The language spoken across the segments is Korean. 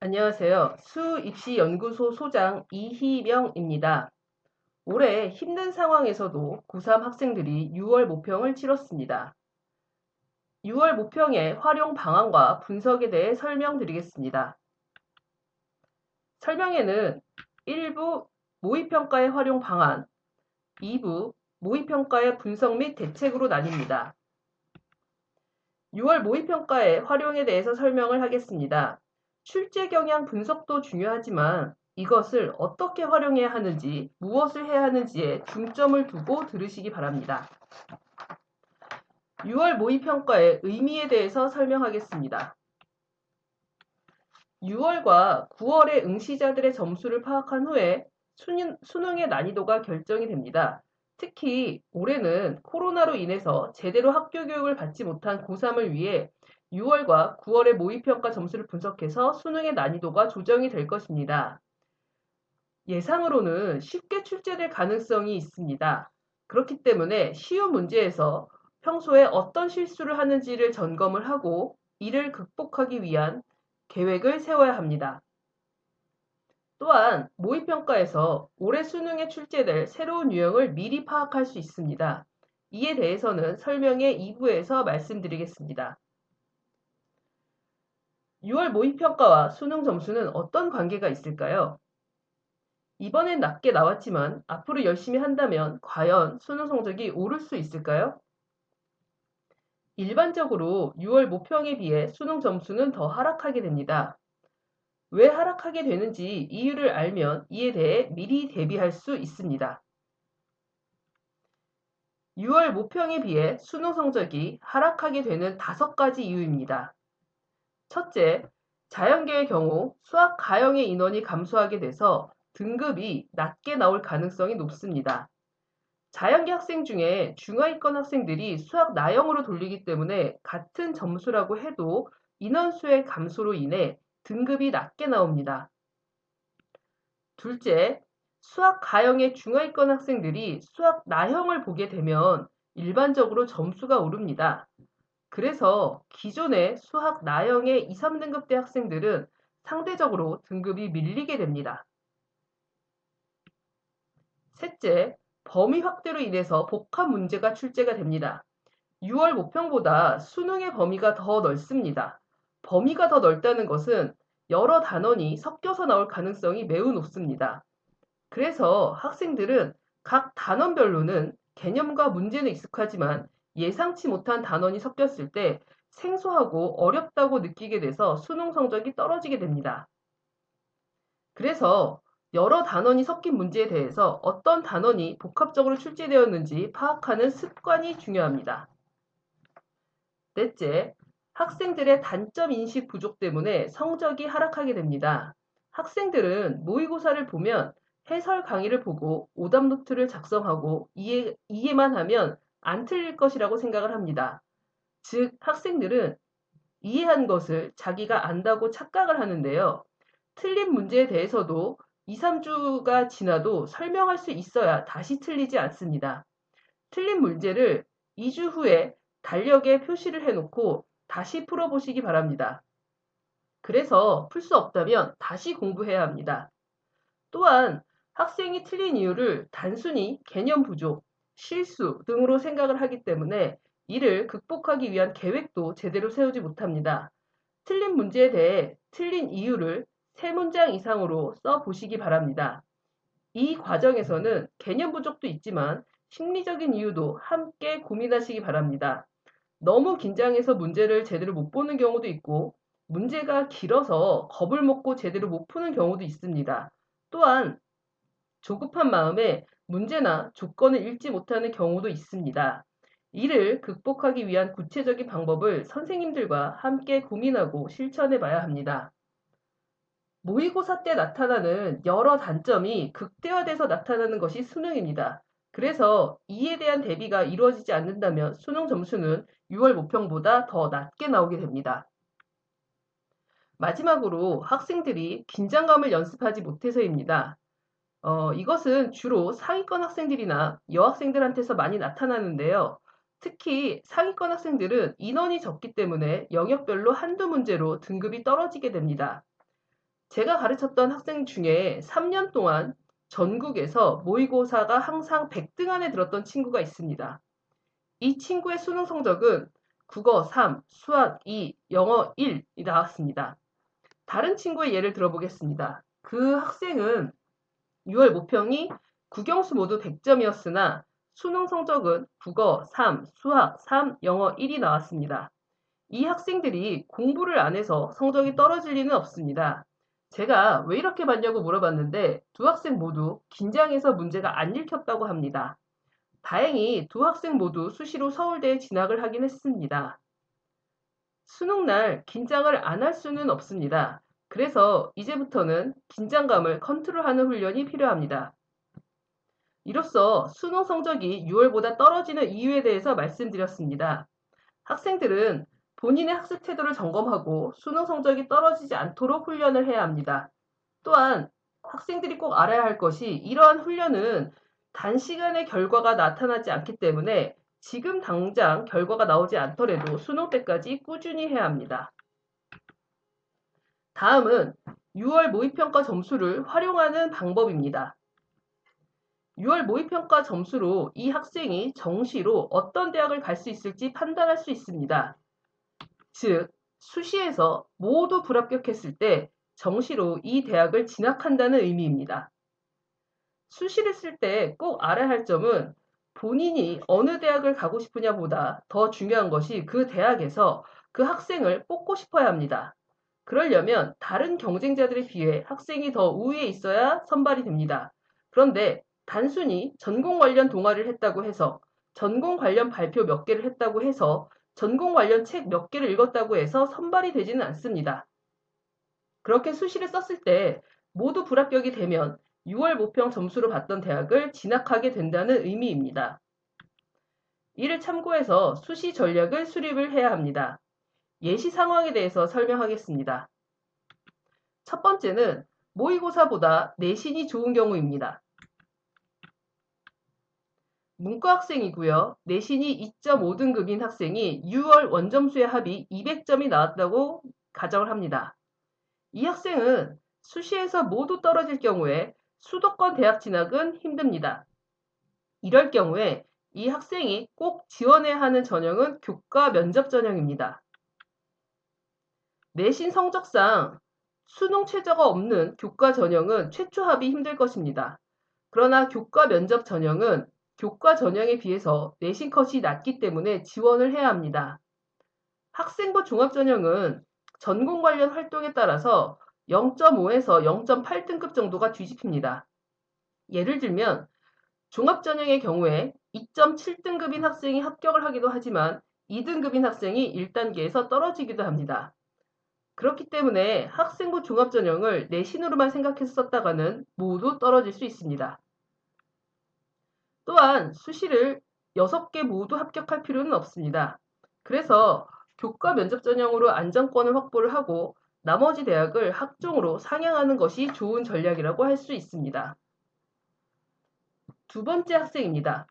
안녕하세요. 수입시연구소 소장 이희명입니다. 올해 힘든 상황에서도 고3 학생들이 6월 모평을 치렀습니다. 6월 모평의 활용 방안과 분석에 대해 설명드리겠습니다. 설명에는 1부 모의평가의 활용 방안, 2부 모의평가의 분석 및 대책으로 나뉩니다. 6월 모의평가의 활용에 대해서 설명을 하겠습니다. 출제 경향 분석도 중요하지만 이것을 어떻게 활용해야 하는지, 무엇을 해야 하는지에 중점을 두고 들으시기 바랍니다. 6월 모의평가의 의미에 대해서 설명하겠습니다. 6월과 9월의 응시자들의 점수를 파악한 후에 수능의 난이도가 결정이 됩니다. 특히 올해는 코로나로 인해서 제대로 학교 교육을 받지 못한 고3을 위해 6월과 9월의 모의평가 점수를 분석해서 수능의 난이도가 조정이 될 것입니다. 예상으로는 쉽게 출제될 가능성이 있습니다. 그렇기 때문에 쉬운 문제에서 평소에 어떤 실수를 하는지를 점검을 하고 이를 극복하기 위한 계획을 세워야 합니다. 또한 모의평가에서 올해 수능에 출제될 새로운 유형을 미리 파악할 수 있습니다. 이에 대해서는 설명의 2부에서 말씀드리겠습니다. 6월 모의평가와 수능 점수는 어떤 관계가 있을까요? 이번엔 낮게 나왔지만 앞으로 열심히 한다면 과연 수능 성적이 오를 수 있을까요? 일반적으로 6월 모평에 비해 수능 점수는 더 하락하게 됩니다. 왜 하락하게 되는지 이유를 알면 이에 대해 미리 대비할 수 있습니다. 6월 모평에 비해 수능 성적이 하락하게 되는 5가지 이유입니다. 첫째, 자연계의 경우 수학 가형의 인원이 감소하게 돼서 등급이 낮게 나올 가능성이 높습니다. 자연계 학생 중에 중하위권 학생들이 수학 나형으로 돌리기 때문에 같은 점수라고 해도 인원수의 감소로 인해 등급이 낮게 나옵니다. 둘째, 수학 가형의 중하위권 학생들이 수학 나형을 보게 되면 일반적으로 점수가 오릅니다. 그래서 기존의 수학 나형의 2, 3등급대 학생들은 상대적으로 등급이 밀리게 됩니다. 셋째, 범위 확대로 인해서 복합 문제가 출제가 됩니다. 6월 모평보다 수능의 범위가 더 넓습니다. 범위가 더 넓다는 것은 여러 단원이 섞여서 나올 가능성이 매우 높습니다. 그래서 학생들은 각 단원별로는 개념과 문제는 익숙하지만 예상치 못한 단원이 섞였을 때 생소하고 어렵다고 느끼게 돼서 수능 성적이 떨어지게 됩니다. 그래서 여러 단원이 섞인 문제에 대해서 어떤 단원이 복합적으로 출제되었는지 파악하는 습관이 중요합니다. 넷째, 학생들의 단점 인식 부족 때문에 성적이 하락하게 됩니다. 학생들은 모의고사를 보면 해설 강의를 보고 오답 노트를 작성하고 이해만 하면 안 틀릴 것이라고 생각을 합니다. 즉, 학생들은 이해한 것을 자기가 안다고 착각을 하는데요. 틀린 문제에 대해서도 2, 3주가 지나도 설명할 수 있어야 다시 틀리지 않습니다. 틀린 문제를 2주 후에 달력에 표시를 해놓고 다시 풀어보시기 바랍니다. 그래서 풀 수 없다면 다시 공부해야 합니다. 또한 학생이 틀린 이유를 단순히 개념 부족, 실수 등으로 생각을 하기 때문에 이를 극복하기 위한 계획도 제대로 세우지 못합니다. 틀린 문제에 대해 틀린 이유를 3문장 이상으로 써보시기 바랍니다. 이 과정에서는 개념 부족도 있지만 심리적인 이유도 함께 고민하시기 바랍니다. 너무 긴장해서 문제를 제대로 못 보는 경우도 있고 문제가 길어서 겁을 먹고 제대로 못 푸는 경우도 있습니다. 또한 조급한 마음에 문제나 조건을 읽지 못하는 경우도 있습니다. 이를 극복하기 위한 구체적인 방법을 선생님들과 함께 고민하고 실천해 봐야 합니다. 모의고사 때 나타나는 여러 단점이 극대화돼서 나타나는 것이 수능입니다. 그래서 이에 대한 대비가 이루어지지 않는다면 수능 점수는 6월 모평보다 더 낮게 나오게 됩니다. 마지막으로 학생들이 긴장감을 연습하지 못해서입니다. 이것은 주로 상위권 학생들이나 여학생들한테서 많이 나타나는데요. 특히 상위권 학생들은 인원이 적기 때문에 영역별로 한두 문제로 등급이 떨어지게 됩니다. 제가 가르쳤던 학생 중에 3년 동안 전국에서 모의고사가 항상 100등 안에 들었던 친구가 있습니다. 이 친구의 수능 성적은 국어 3, 수학 2, 영어 1이 나왔습니다. 다른 친구의 예를 들어보겠습니다. 그 학생은 6월 모평이 국영수 모두 100점이었으나 수능 성적은 국어 3, 수학 3, 영어 1이 나왔습니다. 이 학생들이 공부를 안 해서 성적이 떨어질 리는 없습니다. 제가 왜 이렇게 봤냐고 물어봤는데 두 학생 모두 긴장해서 문제가 안 읽혔다고 합니다. 다행히 두 학생 모두 수시로 서울대에 진학을 하긴 했습니다. 수능날 긴장을 안 할 수는 없습니다. 그래서 이제부터는 긴장감을 컨트롤하는 훈련이 필요합니다. 이로써 수능 성적이 6월보다 떨어지는 이유에 대해서 말씀드렸습니다. 학생들은 본인의 학습 태도를 점검하고 수능 성적이 떨어지지 않도록 훈련을 해야 합니다. 또한 학생들이 꼭 알아야 할 것이 이러한 훈련은 단시간에 결과가 나타나지 않기 때문에 지금 당장 결과가 나오지 않더라도 수능 때까지 꾸준히 해야 합니다. 다음은 6월 모의평가 점수를 활용하는 방법입니다. 6월 모의평가 점수로 이 학생이 정시로 어떤 대학을 갈 수 있을지 판단할 수 있습니다. 즉, 수시에서 모두 불합격했을 때 정시로 이 대학을 진학한다는 의미입니다. 수시를 쓸 때 꼭 알아야 할 점은 본인이 어느 대학을 가고 싶으냐 보다 더 중요한 것이 그 대학에서 그 학생을 뽑고 싶어야 합니다. 그러려면 다른 경쟁자들에 비해 학생이 더 우위에 있어야 선발이 됩니다. 그런데 단순히 전공 관련 동아리를 했다고 해서 전공 관련 발표 몇 개를 했다고 해서 전공 관련 책 몇 개를 읽었다고 해서 선발이 되지는 않습니다. 그렇게 수시를 썼을 때 모두 불합격이 되면 6월 모평 점수로 받던 대학을 진학하게 된다는 의미입니다. 이를 참고해서 수시 전략을 수립을 해야 합니다. 예시 상황에 대해서 설명하겠습니다. 첫 번째는 모의고사보다 내신이 좋은 경우입니다. 문과 학생이고요. 내신이 2.5등급인 학생이 6월 원점수의 합이 200점이 나왔다고 가정을 합니다. 이 학생은 수시에서 모두 떨어질 경우에 수도권 대학 진학은 힘듭니다. 이럴 경우에 이 학생이 꼭 지원해야 하는 전형은 교과 면접 전형입니다. 내신 성적상 수능 최저가 없는 교과 전형은 최초 합이 힘들 것입니다. 그러나 교과 면접 전형은 교과 전형에 비해서 내신 컷이 낮기 때문에 지원을 해야 합니다. 학생부 종합전형은 전공 관련 활동에 따라서 0.5에서 0.8등급 정도가 뒤집힙니다. 예를 들면 종합전형의 경우에 2.7등급인 학생이 합격을 하기도 하지만 2등급인 학생이 1단계에서 떨어지기도 합니다. 그렇기 때문에 학생부 종합전형을 내신으로만 생각해서 썼다가는 모두 떨어질 수 있습니다. 또한 수시를 6개 모두 합격할 필요는 없습니다. 그래서 교과 면접 전형으로 안정권을 확보를 하고 나머지 대학을 학종으로 상향하는 것이 좋은 전략이라고 할 수 있습니다. 두 번째 학생입니다.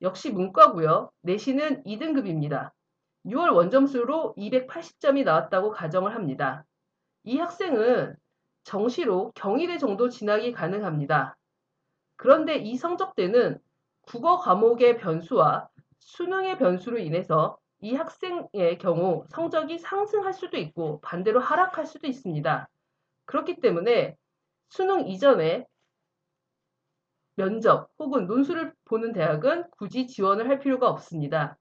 역시 문과고요. 내신은 2등급입니다. 6월 원점수로 280점이 나왔다고 가정을 합니다. 이 학생은 정시로 경희대 정도 진학이 가능합니다. 그런데 이 성적대는 국어 과목의 변수와 수능의 변수로 인해서 이 학생의 경우 성적이 상승할 수도 있고 반대로 하락할 수도 있습니다. 그렇기 때문에 수능 이전에 면접 혹은 논술을 보는 대학은 굳이 지원을 할 필요가 없습니다.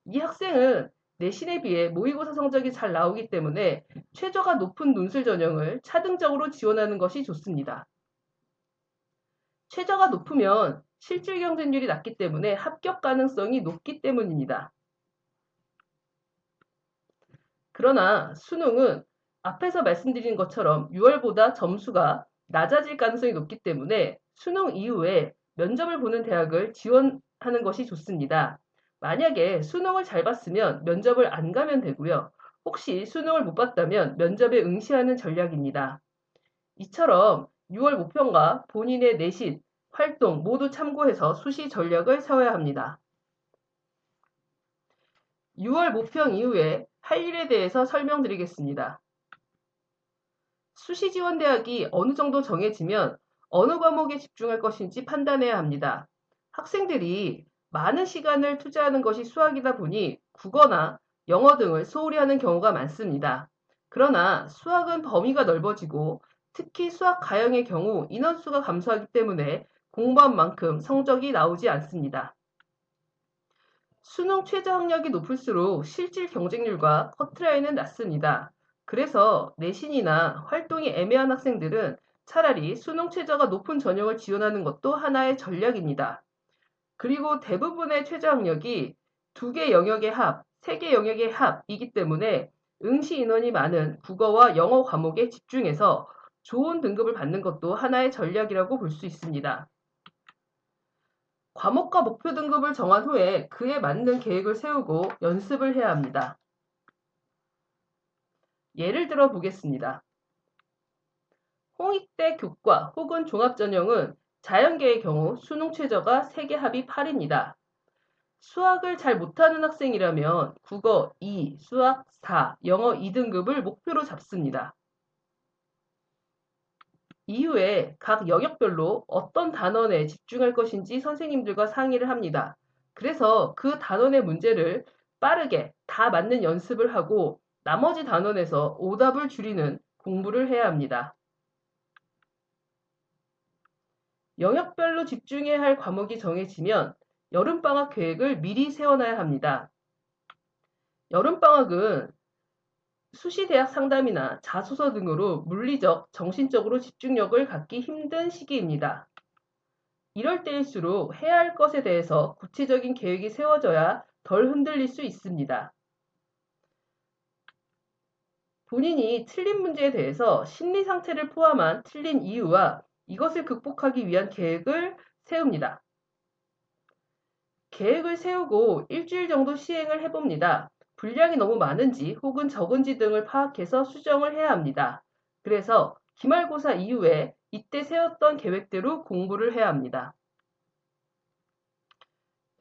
이 학생은 내신에 비해 모의고사 성적이 잘 나오기 때문에 최저가 높은 논술 전형을 차등적으로 지원하는 것이 좋습니다. 최저가 높으면 실질 경쟁률이 낮기 때문에 합격 가능성이 높기 때문입니다. 그러나 수능은 앞에서 말씀드린 것처럼 6월보다 점수가 낮아질 가능성이 높기 때문에 수능 이후에 면접을 보는 대학을 지원하는 것이 좋습니다. 만약에 수능을 잘 봤으면 면접을 안 가면 되고요. 혹시 수능을 못 봤다면 면접에 응시하는 전략입니다. 이처럼 6월 모평과 본인의 내신, 활동 모두 참고해서 수시 전략을 세워야 합니다. 6월 모평 이후에 할 일에 대해서 설명드리겠습니다. 수시지원대학이 어느 정도 정해지면 어느 과목에 집중할 것인지 판단해야 합니다. 학생들이 많은 시간을 투자하는 것이 수학이다 보니 국어나 영어 등을 소홀히 하는 경우가 많습니다. 그러나 수학은 범위가 넓어지고 특히 수학 가형의 경우 인원수가 감소하기 때문에 공부한 만큼 성적이 나오지 않습니다. 수능 최저 학력이 높을수록 실질 경쟁률과 커트라인은 낮습니다. 그래서 내신이나 활동이 애매한 학생들은 차라리 수능 최저가 높은 전형을 지원하는 것도 하나의 전략입니다. 그리고 대부분의 최저 학력이 두 개 영역의 합, 세 개 영역의 합이기 때문에 응시 인원이 많은 국어와 영어 과목에 집중해서 좋은 등급을 받는 것도 하나의 전략이라고 볼 수 있습니다. 과목과 목표 등급을 정한 후에 그에 맞는 계획을 세우고 연습을 해야 합니다. 예를 들어 보겠습니다. 홍익대 교과 혹은 종합전형은 자연계의 경우 수능 최저가 세계 합이 8입니다. 수학을 잘 못하는 학생이라면 국어 2, 수학 4, 영어 2등급을 목표로 잡습니다. 이후에 각 영역별로 어떤 단원에 집중할 것인지 선생님들과 상의를 합니다. 그래서 그 단원의 문제를 빠르게 다 맞는 연습을 하고 나머지 단원에서 오답을 줄이는 공부를 해야 합니다. 영역별로 집중해야 할 과목이 정해지면 여름방학 계획을 미리 세워놔야 합니다. 여름방학은 수시대학 상담이나 자소서 등으로 물리적, 정신적으로 집중력을 갖기 힘든 시기입니다. 이럴 때일수록 해야 할 것에 대해서 구체적인 계획이 세워져야 덜 흔들릴 수 있습니다. 본인이 틀린 문제에 대해서 심리 상태를 포함한 틀린 이유와 이것을 극복하기 위한 계획을 세웁니다. 계획을 세우고 일주일 정도 시행을 해봅니다. 분량이 너무 많은지 혹은 적은지 등을 파악해서 수정을 해야 합니다. 그래서 기말고사 이후에 이때 세웠던 계획대로 공부를 해야 합니다.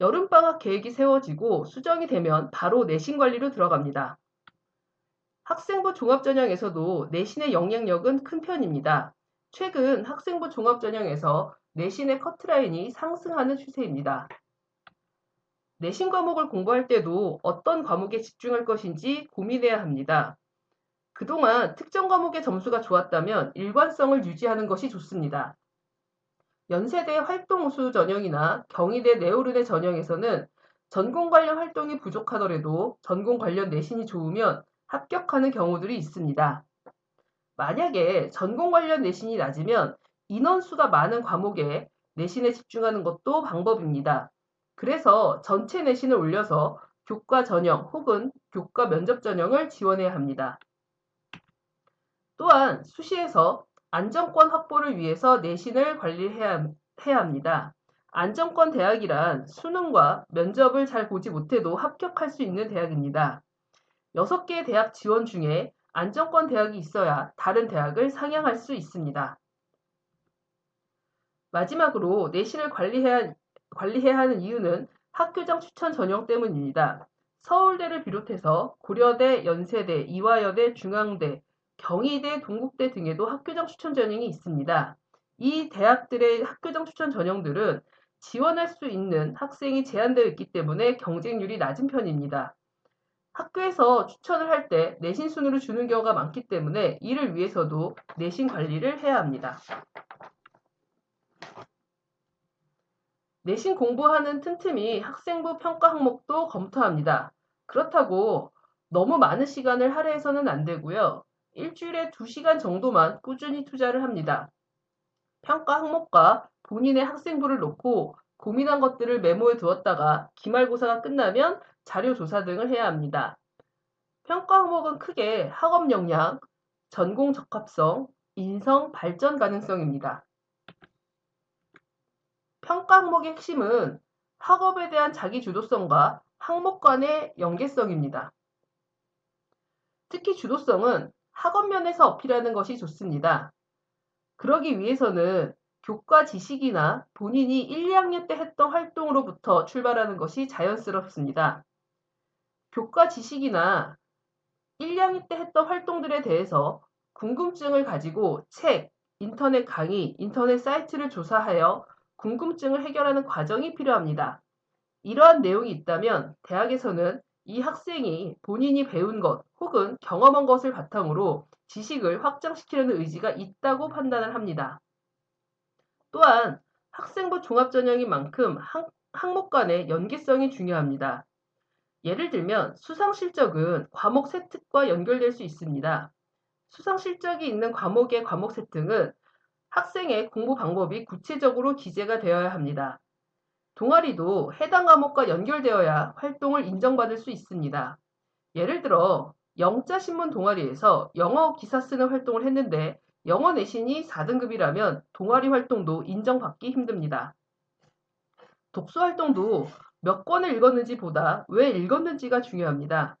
여름방학 계획이 세워지고 수정이 되면 바로 내신 관리로 들어갑니다. 학생부 종합전형에서도 내신의 영향력은 큰 편입니다. 최근 학생부 종합전형에서 내신의 커트라인이 상승하는 추세입니다. 내신 과목을 공부할 때도 어떤 과목에 집중할 것인지 고민해야 합니다. 그동안 특정 과목의 점수가 좋았다면 일관성을 유지하는 것이 좋습니다. 연세대 활동우수 전형이나 경희대 네오르네 전형에서는 전공 관련 활동이 부족하더라도 전공 관련 내신이 좋으면 합격하는 경우들이 있습니다. 만약에 전공 관련 내신이 낮으면 인원수가 많은 과목에 내신에 집중하는 것도 방법입니다. 그래서 전체 내신을 올려서 교과 전형 혹은 교과 면접 전형을 지원해야 합니다. 또한 수시에서 안정권 확보를 위해서 내신을 관리해야 합니다. 안정권 대학이란 수능과 면접을 잘 보지 못해도 합격할 수 있는 대학입니다. 6개의 대학 지원 중에 안정권 대학이 있어야 다른 대학을 상향할 수 있습니다. 마지막으로 내신을 관리해야 하는 이유는 학교장 추천 전형 때문입니다. 서울대를 비롯해서 고려대, 연세대, 이화여대, 중앙대, 경희대, 동국대 등에도 학교장 추천 전형이 있습니다. 이 대학들의 학교장 추천 전형들은 지원할 수 있는 학생이 제한되어 있기 때문에 경쟁률이 낮은 편입니다. 학교에서 추천을 할 때 내신 순으로 주는 경우가 많기 때문에 이를 위해서도 내신 관리를 해야 합니다. 내신 공부하는 틈틈이 학생부 평가 항목도 검토합니다. 그렇다고 너무 많은 시간을 할애해서는 안 되고요. 일주일에 2시간 정도만 꾸준히 투자를 합니다. 평가 항목과 본인의 학생부를 놓고 고민한 것들을 메모해 두었다가 기말고사가 끝나면 자료 조사 등을 해야 합니다. 평가 항목은 크게 학업 역량, 전공 적합성, 인성 발전 가능성입니다. 평가 항목의 핵심은 학업에 대한 자기 주도성과 항목 간의 연계성입니다. 특히 주도성은 학업 면에서 어필하는 것이 좋습니다. 그러기 위해서는 교과 지식이나 본인이 1, 2학년 때 했던 활동으로부터 출발하는 것이 자연스럽습니다. 교과 지식이나 1, 2학년 때 했던 활동들에 대해서 궁금증을 가지고 책, 인터넷 강의, 인터넷 사이트를 조사하여 궁금증을 해결하는 과정이 필요합니다. 이러한 내용이 있다면 대학에서는 이 학생이 본인이 배운 것 혹은 경험한 것을 바탕으로 지식을 확장시키려는 의지가 있다고 판단을 합니다. 또한 학생부 종합전형인 만큼 학목 간의 연계성이 중요합니다. 예를 들면 수상실적은 과목 세특과 연결될 수 있습니다. 수상실적이 있는 과목의 과목 세특은 학생의 공부 방법이 구체적으로 기재가 되어야 합니다. 동아리도 해당 과목과 연결되어야 활동을 인정받을 수 있습니다. 예를 들어 영자신문 동아리에서 영어 기사 쓰는 활동을 했는데 영어 내신이 4등급이라면 동아리 활동도 인정받기 힘듭니다. 독서 활동도 몇 권을 읽었는지 보다 왜 읽었는지가 중요합니다.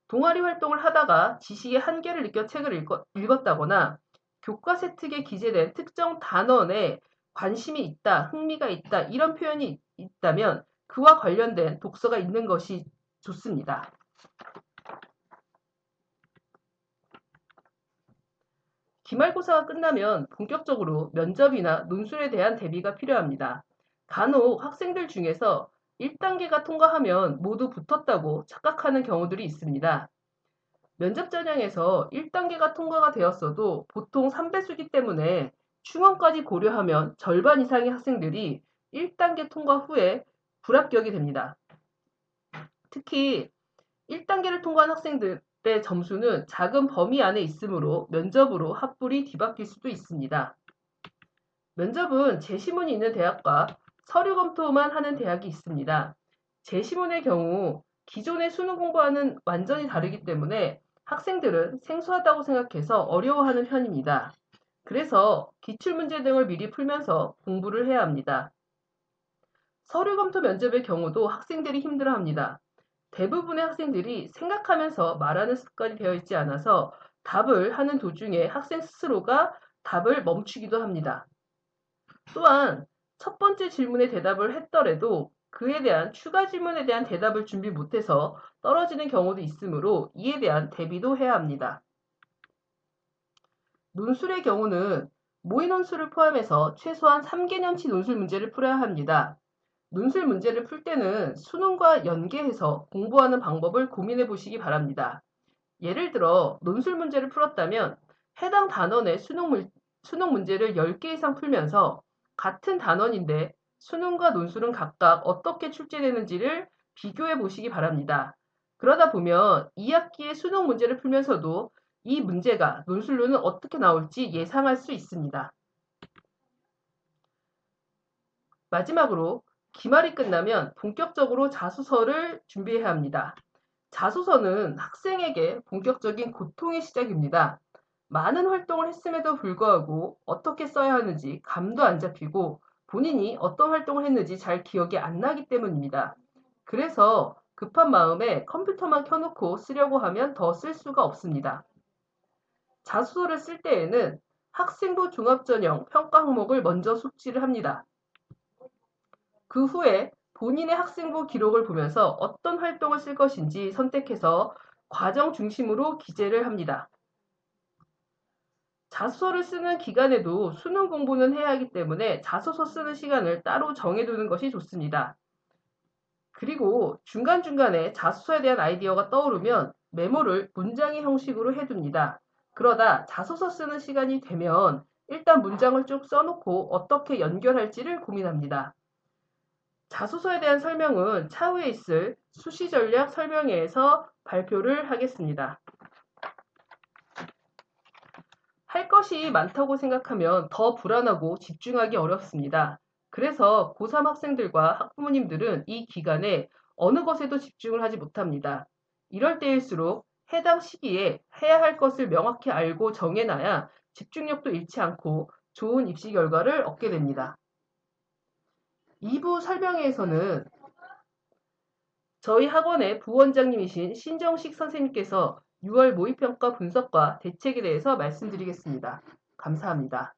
동아리 활동을 하다가 지식의 한계를 느껴 책을 읽었다거나 교과 세특에 기재된 특정 단원에 관심이 있다, 흥미가 있다, 이런 표현이 있다면 그와 관련된 독서가 있는 것이 좋습니다. 기말고사가 끝나면 본격적으로 면접이나 논술에 대한 대비가 필요합니다. 간혹 학생들 중에서 1단계가 통과하면 모두 붙었다고 착각하는 경우들이 있습니다. 면접 전형에서 1단계가 통과가 되었어도 보통 3배수기 때문에 충원까지 고려하면 절반 이상의 학생들이 1단계 통과 후에 불합격이 됩니다. 특히 1단계를 통과한 학생들의 점수는 작은 범위 안에 있으므로 면접으로 합불이 뒤바뀔 수도 있습니다. 면접은 제시문이 있는 대학과 서류 검토만 하는 대학이 있습니다. 제시문의 경우 기존의 수능 공부와는 완전히 다르기 때문에 학생들은 생소하다고 생각해서 어려워하는 편입니다. 그래서 기출문제 등을 미리 풀면서 공부를 해야 합니다. 서류 검토 면접의 경우도 학생들이 힘들어합니다. 대부분의 학생들이 생각하면서 말하는 습관이 되어 있지 않아서 답을 하는 도중에 학생 스스로가 답을 멈추기도 합니다. 또한 첫 번째 질문에 대답을 했더라도 그에 대한 추가 질문에 대한 대답을 준비 못해서 떨어지는 경우도 있으므로 이에 대한 대비도 해야 합니다. 논술의 경우는 모의 논술을 포함해서 최소한 3개년치 논술 문제를 풀어야 합니다. 논술 문제를 풀 때는 수능과 연계해서 공부하는 방법을 고민해 보시기 바랍니다. 예를 들어 논술 문제를 풀었다면 해당 단원의 수능 문제를 10개 이상 풀면서 같은 단원인데 수능과 논술은 각각 어떻게 출제되는지를 비교해 보시기 바랍니다. 그러다 보면 2학기의 수능 문제를 풀면서도 이 문제가 논술로는 어떻게 나올지 예상할 수 있습니다. 마지막으로 기말이 끝나면 본격적으로 자소서를 준비해야 합니다. 자소서는 학생에게 본격적인 고통의 시작입니다. 많은 활동을 했음에도 불구하고 어떻게 써야 하는지 감도 안 잡히고 본인이 어떤 활동을 했는지 잘 기억이 안 나기 때문입니다. 그래서 급한 마음에 컴퓨터만 켜놓고 쓰려고 하면 더 쓸 수가 없습니다. 자소서를 쓸 때에는 학생부 종합전형 평가 항목을 먼저 숙지를 합니다. 그 후에 본인의 학생부 기록을 보면서 어떤 활동을 쓸 것인지 선택해서 과정 중심으로 기재를 합니다. 자소서를 쓰는 기간에도 수능 공부는 해야 하기 때문에 자소서 쓰는 시간을 따로 정해두는 것이 좋습니다. 그리고 중간중간에 자소서에 대한 아이디어가 떠오르면 메모를 문장의 형식으로 해둡니다. 그러다 자소서 쓰는 시간이 되면 일단 문장을 쭉 써놓고 어떻게 연결할지를 고민합니다. 자소서에 대한 설명은 차후에 있을 수시전략 설명회에서 발표를 하겠습니다. 할 것이 많다고 생각하면 더 불안하고 집중하기 어렵습니다. 그래서 고3 학생들과 학부모님들은 이 기간에 어느 것에도 집중을 하지 못합니다. 이럴 때일수록 해당 시기에 해야 할 것을 명확히 알고 정해놔야 집중력도 잃지 않고 좋은 입시 결과를 얻게 됩니다. 2부 설명회에서는 저희 학원의 부원장님이신 신정식 선생님께서 6월 모의평가 분석과 대책에 대해서 말씀드리겠습니다. 감사합니다.